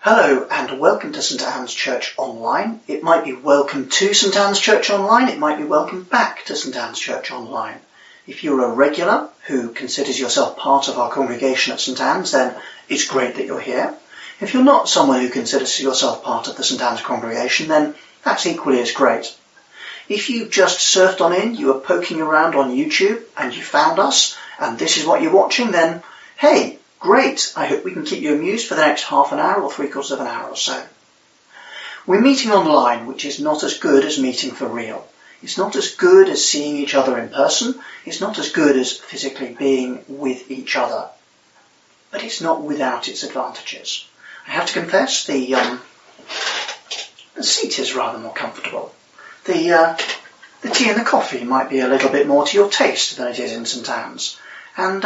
Hello and welcome to St Anne's Church Online. It might be welcome to St Anne's Church Online, it might be welcome back to St Anne's Church Online. If you're a regular who considers yourself part of our congregation at St Anne's, then it's great that you're here. If you're not someone who considers yourself part of the St Anne's congregation, then that's equally as great. If you just surfed on in, you were poking around on YouTube and you found us, and this is what you're watching, then hey, great! I hope we can keep you amused for the next half an hour or 3/4 of an hour or so. We're meeting online, which is not as good as meeting for real. It's not as good as seeing each other in person. It's not as good as physically being with each other. But it's not without its advantages. I have to confess, the seat is rather more comfortable. The tea and the coffee might be a little bit more to your taste than it is in St Anne's. And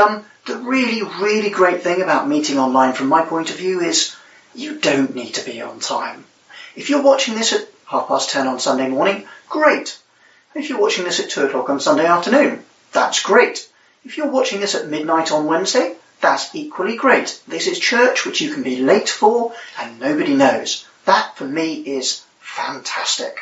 the really, really great thing about meeting online from my point of view is you don't need to be on time. If you're watching this at 10:30 on Sunday morning, great. If you're watching this at 2 o'clock on Sunday afternoon, that's great. If you're watching this at midnight on Wednesday, that's equally great. This is church which you can be late for and nobody knows. That for me is fantastic.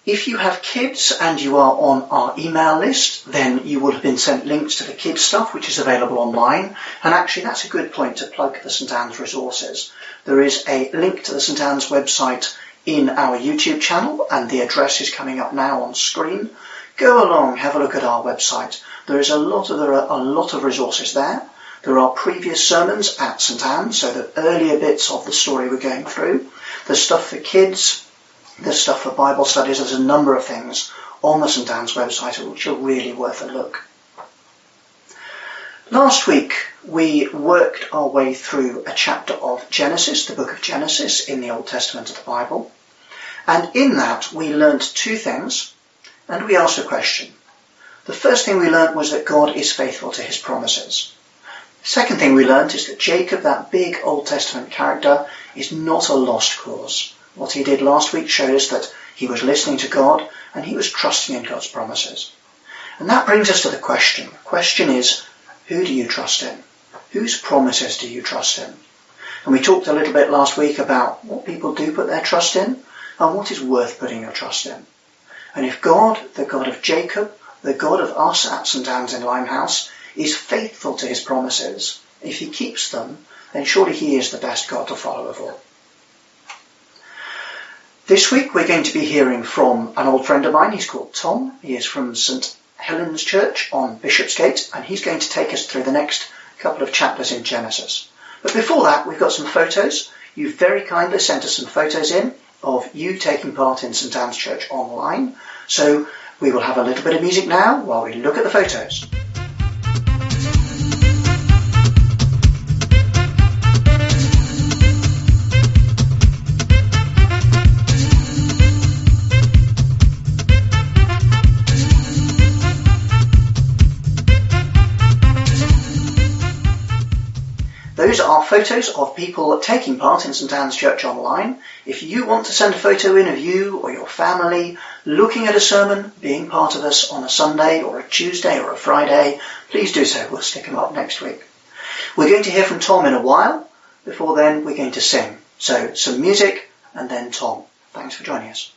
If you have kids and you are on our email list, then you will have been sent links to the kids stuff which is available online. And actually that's a good point to plug the St Anne's resources. There is a link to the St Anne's website in our YouTube channel and the address is coming up now on screen. Go along, have a look at our website. There are a lot of resources there. There are previous sermons at St Anne's, so the earlier bits of the story we're going through. There's stuff for kids. There's stuff for Bible studies. There's a number of things on the St Anne's website which are really worth a look. Last week we worked our way through a chapter of Genesis, the book of Genesis in the Old Testament of the Bible. And in that we learnt two things and we asked a question. The first thing we learnt was that God is faithful to his promises. The second thing we learnt is that Jacob, that big Old Testament character, is not a lost cause. What he did last week showed us that he was listening to God and he was trusting in God's promises. And that brings us to the question. The question is, who do you trust in? Whose promises do you trust in? And we talked a little bit last week about what people do put their trust in and what is worth putting your trust in. And if God, the God of Jacob, the God of us at St Anne's in Limehouse, is faithful to his promises, if he keeps them, then surely he is the best God to follow of all. This week we're going to be hearing from an old friend of mine. He's called Tom. He is from St Helen's Church on Bishopsgate and he's going to take us through the next couple of chapters in Genesis. But before that we've got some photos. You've very kindly sent us some photos in of you taking part in St Anne's Church Online. So we will have a little bit of music now while we look at the photos. Those are photos of people taking part in St Anne's Church Online. If you want to send a photo in of you or your family looking at a sermon, being part of us on a Sunday or a Tuesday or a Friday, please do so. We'll stick them up next week. We're going to hear from Tom in a while. Before then, we're going to sing. So some music and then Tom. Thanks for joining us.